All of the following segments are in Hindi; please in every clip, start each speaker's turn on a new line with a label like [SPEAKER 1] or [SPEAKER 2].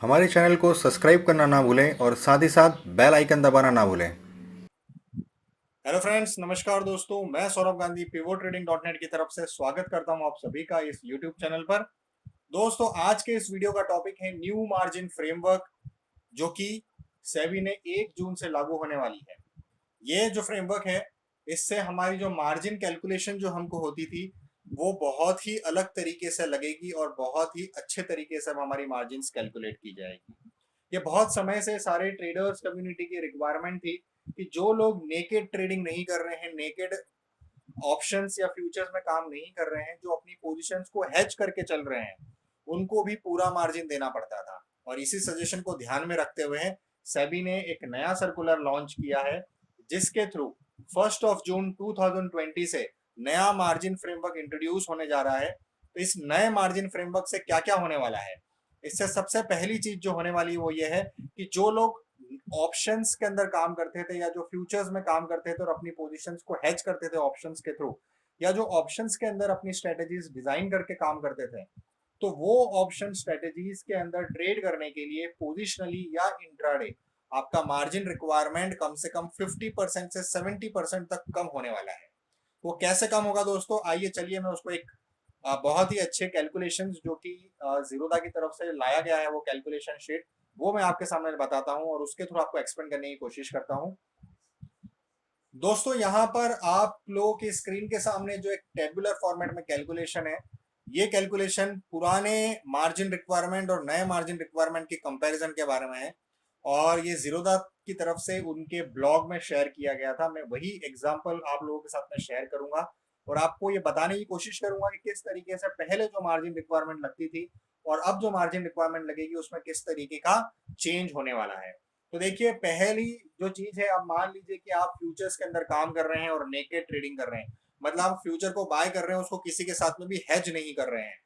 [SPEAKER 1] हमारे चैनल को सब्सक्राइब करना ना भूलें और साथ ही साथ बेल आइकन दबाना ना भूलें।
[SPEAKER 2] हेलो फ्रेंड्स, नमस्कार दोस्तों। मैं Saurabh Gandhi pivot trading dot net की तरफ से स्वागत करता हूं आप सभी का इस यूट्यूब चैनल पर। दोस्तों, आज के इस वीडियो का टॉपिक है न्यू मार्जिन फ्रेमवर्क, जो कि सेबी ने 1 जून से लागू होने वाली है। ये जो फ्रेमवर्क है, इससे हमारी जो मार्जिन कैलकुलेशन जो हमको होती थी, वो बहुत ही अलग तरीके से लगेगी और बहुत ही अच्छे तरीके से हमारी मार्जिन कैलकुलेट की जाएगी। ये बहुत समय से सारे ट्रेडर्स कम्युनिटी की रिक्वायरमेंट थी कि जो लोग नेकेड ट्रेडिंग नहीं कर रहे हैं, नेकेड ऑप्शंस या फ्यूचर्स में काम नहीं कर रहे हैं, जो अपनी पोजीशंस को हेज करके चल रहे हैं, उनको भी पूरा मार्जिन देना पड़ता था। और इसी सजेशन को ध्यान में रखते हुए सेबी ने एक नया सर्कुलर लॉन्च किया है, जिसके थ्रू 1 जून 2020 से नया मार्जिन फ्रेमवर्क इंट्रोड्यूस होने जा रहा है। तो इस नए मार्जिन फ्रेमवर्क से क्या क्या होने वाला है? इससे सबसे पहली चीज जो होने वाली है वो ये है कि जो लोग ऑप्शंस के अंदर काम करते थे या जो फ्यूचर्स में काम करते थे और अपनी पोजीशंस को हेज करते थे ऑप्शंस के थ्रू, या जो ऑप्शंस के अंदर अपनी स्ट्रेटेजीज डिजाइन करके काम करते थे, तो वो ऑप्शन स्ट्रेटेजीज के अंदर ट्रेड करने के लिए पोजिशनली या इंट्राडे आपका मार्जिन रिक्वायरमेंट कम से कम 50% से 70% तक कम होने वाला है। वो कैसे कम होगा दोस्तों? आइए चलिए मैं उसको एक बहुत ही अच्छे कैलकुलेशंस जो कि जीरोदा की तरफ से लाया गया है, वो कैलकुलेशन शीट, वो मैं आपके सामने बताता हूं और उसके थ्रू आपको एक्सप्लेन करने की कोशिश करता हूं। दोस्तों, यहाँ पर आप लोगों की स्क्रीन के सामने जो एक टेबुलर फॉर्मेट में कैलकुलेशन है, ये कैलकुलेशन पुराने मार्जिन रिक्वायरमेंट और नए मार्जिन रिक्वायरमेंट की कंपैरिजन के बारे में है। और ये जीरोदा की तरफ से उनके ब्लॉग में शेयर किया गया था। मैं वही एग्जांपल आप लोगों के साथ में शेयर करूंगा और आपको ये बताने की कोशिश करूंगा कि किस तरीके से पहले जो मार्जिन रिक्वायरमेंट लगती थी और अब जो मार्जिन रिक्वायरमेंट लगेगी उसमें किस तरीके का चेंज होने वाला है। तो देखिए, पहली जो चीज है, अब मान लीजिए कि आप फ्यूचर्स के अंदर काम कर रहे हैं और नेकेड ट्रेडिंग कर रहे हैं, मतलब आप फ्यूचर को बाय कर रहे हैं, उसको किसी के साथ में भी हेज नहीं कर रहे हैं।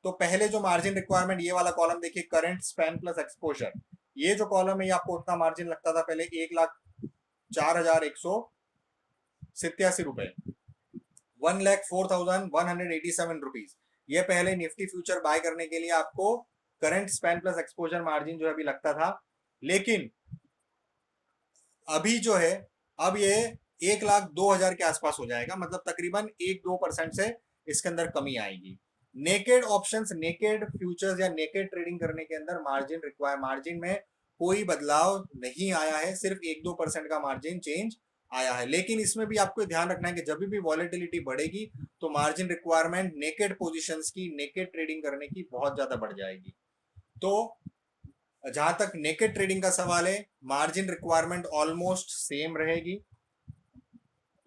[SPEAKER 2] तो पहले जो मार्जिन रिक्वायरमेंट, ये वाला कॉलम देखिए, करंट स्पैन प्लस एक्सपोजर, ये जो कॉलम है ये आपको उतना मार्जिन लगता था पहले, 1,04,187 रुपए, 1,04,187 रुपीज। ये पहले निफ्टी फ्यूचर बाय करने के लिए आपको current span plus exposure margin जो है अभी लगता था। लेकिन अभी जो है, अब ये 1,02,000 के आसपास हो जाएगा, मतलब तकरीबन 1-2% से इसके अंदर कमी आएगी। नेकेड ऑप्शंस, नेकेड फ्यूचर्स या नेकेड ट्रेडिंग करने के अंदर मार्जिन में कोई बदलाव नहीं आया है, सिर्फ 1-2% का मार्जिन चेंज आया है। लेकिन इसमें भी आपको ध्यान रखना है कि जब भी वॉलेटिलिटी बढ़ेगी तो मार्जिन रिक्वायरमेंट नेकेड पोजीशंस की, नेकेड ट्रेडिंग करने की बहुत ज्यादा बढ़ जाएगी। तो जहां तक नेकेड ट्रेडिंग का सवाल है, मार्जिन रिक्वायरमेंट ऑलमोस्ट सेम रहेगी।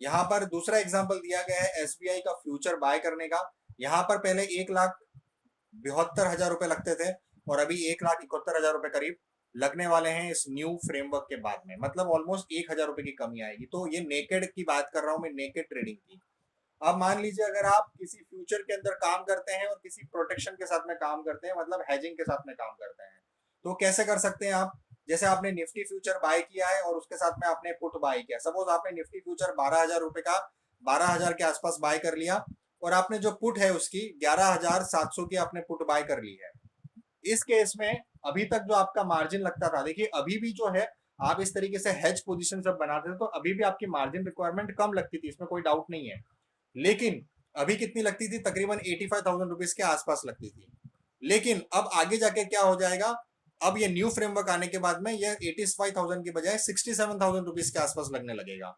[SPEAKER 2] यहां पर दूसरा एग्जांपल दिया गया है एसबीआई का फ्यूचर बाय करने का। यहां पर पहले 1,72,000 रुपए लगते थे और अभी 1,71,000 रुपए करीब लगने वाले हैं इस न्यू फ्रेमवर्क के बाद में, मतलब ऑलमोस्ट 1,000 रुपए की कमी आएगी। तो ये नेकेड की बात कर रहा हूं मैं, नेकेड ट्रेडिंग की। अब मान लीजिए अगर आप किसी फ्यूचर के अंदर काम करते हैं और किसी प्रोटेक्शन के साथ में काम करते हैं, मतलब हेजिंग के साथ में काम करते हैं, तो कैसे कर सकते हैं आप? जैसे आपने निफ्टी फ्यूचर बाय किया है और उसके साथ में आपने पुट बाय किया। सपोज आपने निफ्टी फ्यूचर 12,000 रुपए का 12,000 के आसपास बाय कर लिया और आपने जो पुट है उसकी 11,700 की आपने पुट बाय कर ली है। इस केस में अभी तक जो आपका मार्जिन लगता था, देखिए अभी भी जो है, आप इस तरीके से हेज पोजीशन जब बनाते थे तो अभी भी आपकी मार्जिन रिक्वायरमेंट कम लगती थी, इसमें कोई डाउट नहीं है। लेकिन अभी कितनी लगती थी? तकरीबन 85,000 रुपीज के आसपास लगती थी। लेकिन अब आगे जाके क्या हो जाएगा? अब ये न्यू फ्रेमवर्क आने के बाद में ये 85,000 की बजाय 67,000 रुपीज के आसपास लगने लगेगा।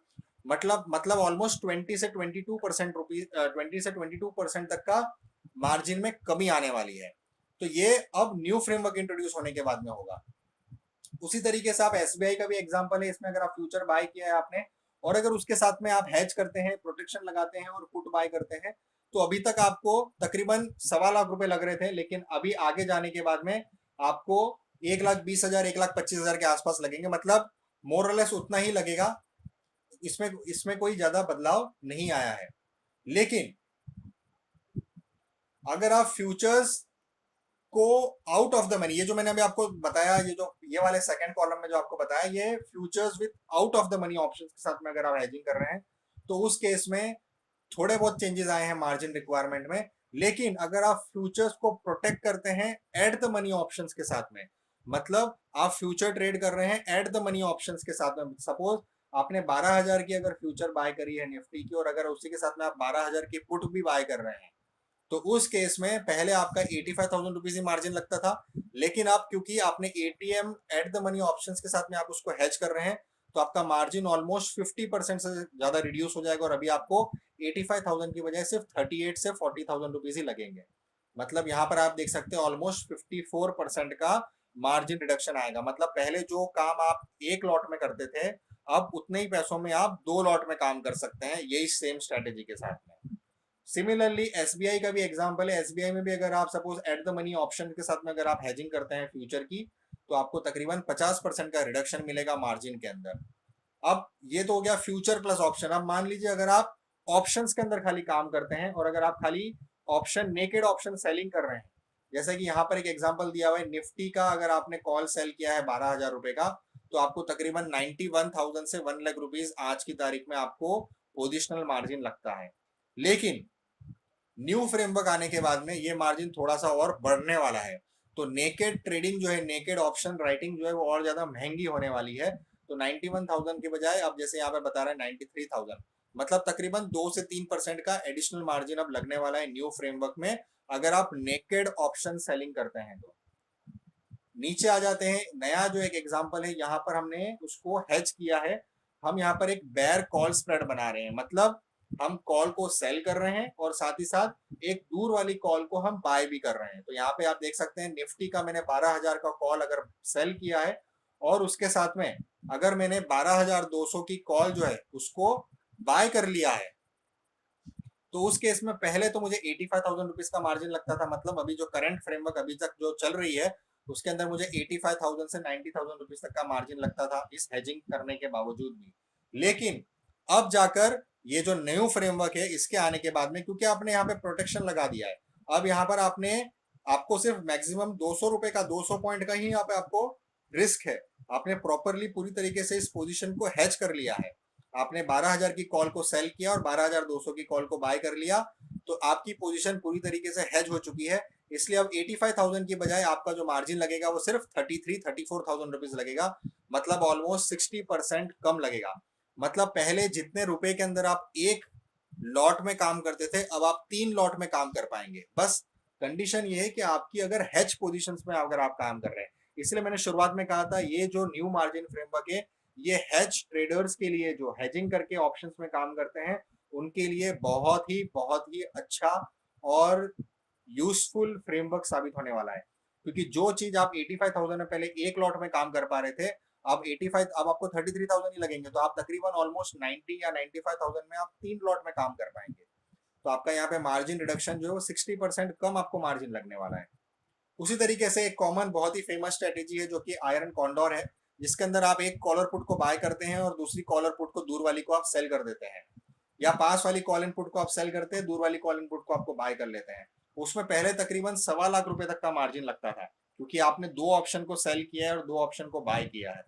[SPEAKER 2] मतलब ऑलमोस्ट 20 से 22% तक का मार्जिन में कमी आने वाली है। तो ये अब न्यू फ्रेमवर्क इंट्रोड्यूस होने के बाद में होगा। उसी तरीके से आप एसबीआई का भी एग्जांपल है, इसमें अगर आप फ्यूचर बाय किया है आपने और अगर उसके साथ में आप हेज करते हैं, प्रोटेक्शन लगाते हैं और पुट बाय करते हैं, तो अभी तक आपको तकरीबन 1,25,000 रुपए लग रहे थे, लेकिन अभी आगे जाने के बाद में आपको 1,20,000 1,25,000 के आसपास लगेंगे, मतलब मोरलेस उतना ही लगेगा। इसमें इसमें कोई ज्यादा बदलाव नहीं आया है। लेकिन अगर आप फ्यूचर्स को आउट ऑफ द मनी, ये जो मैंने अभी आपको बताया, ये वाले सेकंड कॉलम में जो आपको बताया, ये futures with out of the money options के साथ में अगर आप हेजिंग कर रहे हैं, तो उस केस में थोड़े बहुत चेंजेस आए हैं मार्जिन रिक्वायरमेंट में। लेकिन अगर आप फ्यूचर्स को प्रोटेक्ट करते हैं एट द मनी ऑप्शंस के साथ में, मतलब आप फ्यूचर ट्रेड कर रहे हैं एट द मनी ऑप्शंस के साथ में। सपोज आपने 12,000 की अगर फ्यूचर बाय करी है निफ्टी की, और अगर उसी के साथ में आप 12,000 की पुट भी बाय कर रहे हैं, तो उस केस में पहले आपका 85,000 रुपीज ही मार्जिन लगता था। लेकिन अब क्योंकि आपने ATM at the money options के साथ में आप उसको हेज कर रहे हैं, तो आपका मार्जिन ऑलमोस्ट 50% से ज्यादा रिड्यूस हो जाएगा, और अभी आपको 85,000 की बजाय सिर्फ 38 से 40,000 रुपीज ही लगेंगे। मतलब यहाँ पर आप देख सकते हैं ऑलमोस्ट 54% का मार्जिन रिडक्शन आएगा। मतलब पहले जो काम आप एक लॉट में करते थे, अब उतने ही पैसों में आप दो लॉट में काम कर सकते हैं, यही सेम स्ट्रेटेजी के साथ में। सिमिलरली एसबीआई का भी एग्जांपल है। एसबीआई में भी अगर आप suppose at the money option के साथ में अगर आप हेजिंग करते हैं फ्यूचर की, तो आपको तकरीबन 50% का रिडक्शन मिलेगा मार्जिन के अंदर। अब ये तो हो गया फ्यूचर प्लस ऑप्शन। अब मान लीजिए अगर आप ऑप्शंस के अंदर खाली काम करते हैं, और अगर आप खाली ऑप्शन नेकेड ऑप्शन सेलिंग कर रहे हैं, जैसे कि यहाँ पर एक एग्जांपल दिया हुआ है निफ्टी का, अगर आपने कॉल सेल किया है 12,000 रुपए का, तो आपको तकरीबन 91,000 से 1 लाख रुपीज आज की तारीख में आपको पोजिशनल मार्जिन लगता है। लेकिन न्यू फ्रेमवर्क आने के बाद में ये मार्जिन थोड़ा सा और बढ़ने वाला है। तो नेकेड ट्रेडिंग जो है, नेकेड ऑप्शन राइटिंग जो है, वो और ज्यादा महंगी होने वाली है। तो 91,000 के बजाय अब जैसे यहाँ पे बता रहे हैं 93,000, मतलब तकरीबन 2 से 3% का एडिशनल मार्जिन अब लगने वाला है न्यू फ्रेमवर्क में, अगर आप नेकेड ऑप्शन सेलिंग करते हैं तो। नीचे आ जाते हैं, नया जो एक एग्जांपल है यहाँ पर हमने उसको हेज किया है। हम यहाँ पर एक बेयर कॉल स्प्रेड बना रहे हैं, मतलब हम कॉल को सेल कर रहे हैं और साथ ही साथ एक दूर वाली कॉल को हम बाय भी कर रहे हैं। तो यहाँ पे आप देख सकते हैं निफ्टी का मैंने 12,000 का कॉल अगर सेल किया है, और उसके साथ में अगर मैंने 12,200 की कॉल जो है उसको बाय कर लिया है, तो उस केस में पहले तो मुझे 85,000 रुपीज का मार्जिन लगता था। मतलब अभी जो करंट फ्रेमवर्क अभी तक जो चल रही है, उसके अंदर मुझे 85,000 से 90,000 रुपीज तक का मार्जिन लगता था इस हेजिंग करने के बावजूद भी। लेकिन अब जाकर ये जो न्यू फ्रेमवर्क है इसके आने के बाद में, क्योंकि आपने यहाँ पे प्रोटेक्शन लगा दिया है, अब यहाँ पर आपको सिर्फ मैक्सिमम 200 रुपए का 200 पॉइंट का ही यहाँ पे आपको रिस्क है। आपने प्रॉपरली पूरी तरीके से इस पोजीशन को हेज कर लिया है। आपने 12,000 की कॉल को सेल किया और 12,200 की कॉल को बाय कर लिया, तो आपकी पोजीशन पूरी तरीके से हेज हो चुकी है। इसलिए अब 85,000 की बजाय आपका जो मार्जिन लगेगा वो सिर्फ 34,000 रुपीज लगेगा। मतलब ऑलमोस्ट 60% कम लगेगा। मतलब पहले जितने रुपए के अंदर आप एक लॉट में काम करते थे, अब आप 3 लॉट में काम कर पाएंगे। बस कंडीशन ये है कि आपकी अगर हेज पोजीशंस में अगर आप काम कर रहे हैं। इसलिए मैंने शुरुआत में कहा था ये जो न्यू मार्जिन फ्रेमवर्क है, ये हेज ट्रेडर्स के लिए, जो हेजिंग करके ऑप्शंस में काम करते हैं, उनके लिए बहुत ही अच्छा और यूजफुल फ्रेमवर्क साबित होने वाला है। क्योंकि जो चीज आप 85,000 में पहले एक लॉट में काम कर पा रहे थे, अब आपको 33,000 ही लगेंगे, तो आप तकरीबन ऑलमोस्ट 90 या 95,000 में आप 3 लॉट में काम कर पाएंगे। तो आपका यहाँ पे मार्जिन रिडक्शन जो है वो 60% कम आपको मार्जिन लगने वाला है। उसी तरीके से एक कॉमन बहुत ही फेमस स्ट्रेटेजी है जो कि आयरन कॉन्डोर है, जिसके अंदर आप एक कॉलर पुट को बाय करते हैं और दूसरी कॉलर पुट को, दूर वाली को आप सेल कर देते हैं, या पास वाली कॉल इन पुट को आप सेल करते हैं, दूर वाली कॉल इन पुट को आपको बाय कर लेते हैं। उसमें पहले तकरीबन 1.25 लाख रुपए तक का मार्जिन लगता था, क्योंकि आपने दो ऑप्शन को सेल किया है और दो ऑप्शन को बाय किया है,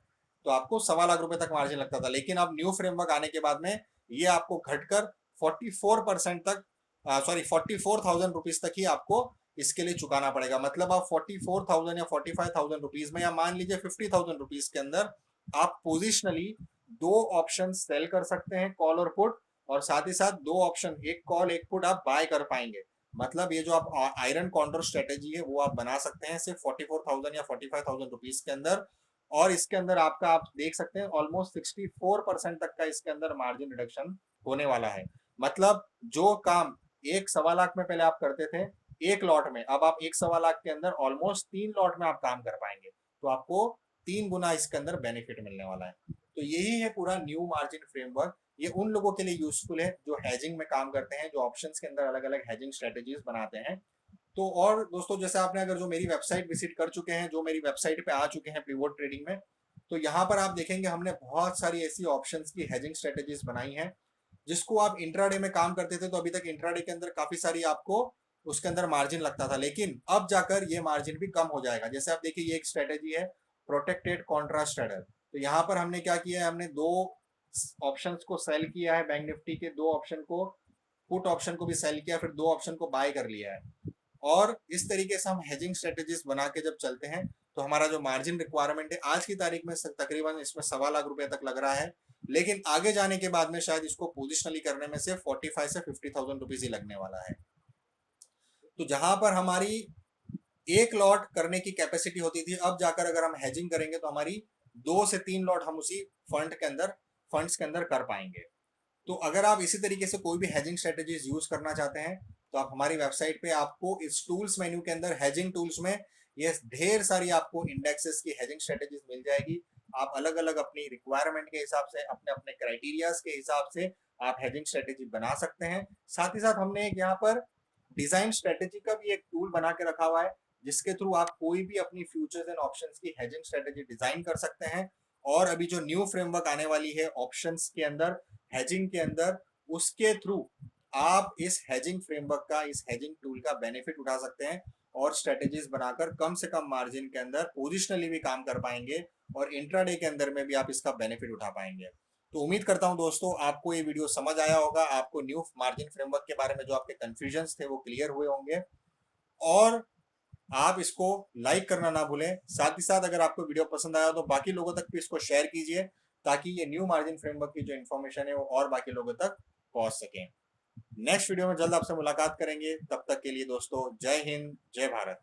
[SPEAKER 2] तो आपको 1.25 लाख रुपए तक मार्जिन लगता था। लेकिन अब न्यू फ्रेमवर्क आने के बाद में ये आपको घटकर 44% तक, 44,000 रुपीज तक ही आपको इसके लिए चुकाना पड़ेगा। मतलब आप 44,000 या 45,000 रुपीज में, या मान लीजिए 50,000 रुपीज के अंदर आप पोजिशनली दो ऑप्शन सेल कर सकते हैं, कॉल और पुट, और साथ ही साथ दो ऑप्शन, एक कॉल एक पुट आप बाय कर पाएंगे। मतलब ये जो आप आयरन कॉन्ट्रोल स्ट्रेटेजी है वो आप बना सकते हैं सिर्फ 44,000 या 45,000 रुपीज के अंदर। और इसके अंदर आपका, आप देख सकते हैं ऑलमोस्ट 64% तक का इसके अंदर मार्जिन रिडक्शन होने वाला है। मतलब जो काम 1.25 लाख में पहले आप करते थे एक लॉट में, अब आप 1.25 लाख के अंदर ऑलमोस्ट 3 लॉट में आप काम कर पाएंगे। तो आपको 3 गुना इसके अंदर बेनिफिट मिलने वाला है। तो यही है पूरा न्यू मार्जिन फ्रेमवर्क। ये उन लोगों के लिए यूजफुल है जो हेजिंग में काम करते हैं, जो ऑप्शंस के अंदर अलग अलग हेजिंग स्ट्रेटेजीज बनाते हैं। तो और दोस्तों, जैसे आपने अगर जो मेरी वेबसाइट विजिट कर चुके हैं, जो मेरी वेबसाइट पे आ चुके हैं पिवोट ट्रेडिंग में, तो यहाँ पर आप देखेंगे हमने बहुत सारी ऐसी ऑप्शंस की हेजिंग स्ट्रेटेजीज बनाई हैं, जिसको आप इंट्राडे में काम करते थे तो अभी तक इंट्राडे के अंदर काफी सारी आपको उसके अंदर मार्जिन लगता था, लेकिन अब जाकर ये मार्जिन भी कम हो जाएगा। जैसे आप देखिए, ये एक स्ट्रेटेजी है प्रोटेक्टेड कॉन्ट्रास्ट ट्रेडर। तो यहाँ पर हमने क्या किया है, हमने दो ऑप्शंस को सेल किया है, बैंक निफ्टी के दो ऑप्शन को, पुट ऑप्शन को भी सेल किया, फिर दो ऑप्शन को बाय कर लिया है। और इस तरीके से हम हेजिंग स्ट्रेटेजीज बना के जब चलते हैं, तो हमारा जो मार्जिन रिक्वायरमेंट है आज की तारीख में तकरीबन इसमें 1.25 लाख तक लग रहा है, लेकिन आगे जाने के बाद में शायद इसको पोजिशनली करने में सिर्फ 45 से 50,000 रुपीज ही लगने वाला है। तो जहां पर हमारी एक लॉट करने की कैपेसिटी होती थी, अब जाकर अगर हम हेजिंग करेंगे तो हमारी 2 से 3 लॉट हम उसी फंड्स के अंदर कर पाएंगे। तो अगर आप इसी तरीके से कोई भी हेजिंग स्ट्रेटेजीज यूज करना चाहते हैं तो आप हमारी वेबसाइट पे आपको इस टूल्स मेन्यू के अंदर हेजिंग टूल्स में ये ढेर सारी आपको इंडेक्सेस की हेजिंग स्ट्रेटेजीज मिल जाएगी। आप अलग अलग अपनी रिक्वायरमेंट के हिसाब से, अपने अपने क्राइटेरियाज के हिसाब से आप हेजिंग स्ट्रेटेजी बना सकते हैं। साथ ही साथ हमने एक यहाँ पर डिजाइन स्ट्रेटेजी का भी एक टूल बना के रखा हुआ है, जिसके थ्रू आप कोई भी अपनी फ्यूचर्स एंड ऑप्शंस की हेजिंग स्ट्रेटेजी डिजाइन कर सकते हैं। और अभी जो न्यू फ्रेमवर्क आने वाली है ऑप्शंस के अंदर, हेजिंग के अंदर, उसके थ्रू आप इस हेजिंग फ्रेमवर्क का, इस हेजिंग टूल का बेनिफिट उठा सकते हैं और स्ट्रेटेजीज बनाकर कम से कम मार्जिन के अंदर पोजिशनली भी काम कर पाएंगे और इंट्राडे के अंदर में भी आप इसका बेनिफिट उठा पाएंगे। तो उम्मीद करता हूं दोस्तों आपको ये वीडियो समझ आया होगा, आपको न्यू मार्जिन फ्रेमवर्क के बारे में जो आपके कंफ्यूजन्स थे वो क्लियर हुए होंगे, और आप इसको लाइक करना ना भूलें। साथ ही साथ अगर आपको वीडियो पसंद आया तो बाकी लोगों तक भी इसको शेयर कीजिए, ताकि ये न्यू मार्जिन फ्रेमवर्क की जो इन्फॉर्मेशन है वो और बाकी लोगों तक पहुंच सके। नेक्स्ट वीडियो में जल्द आपसे मुलाकात करेंगे, तब तक के लिए दोस्तों जय हिंद, जय भारत।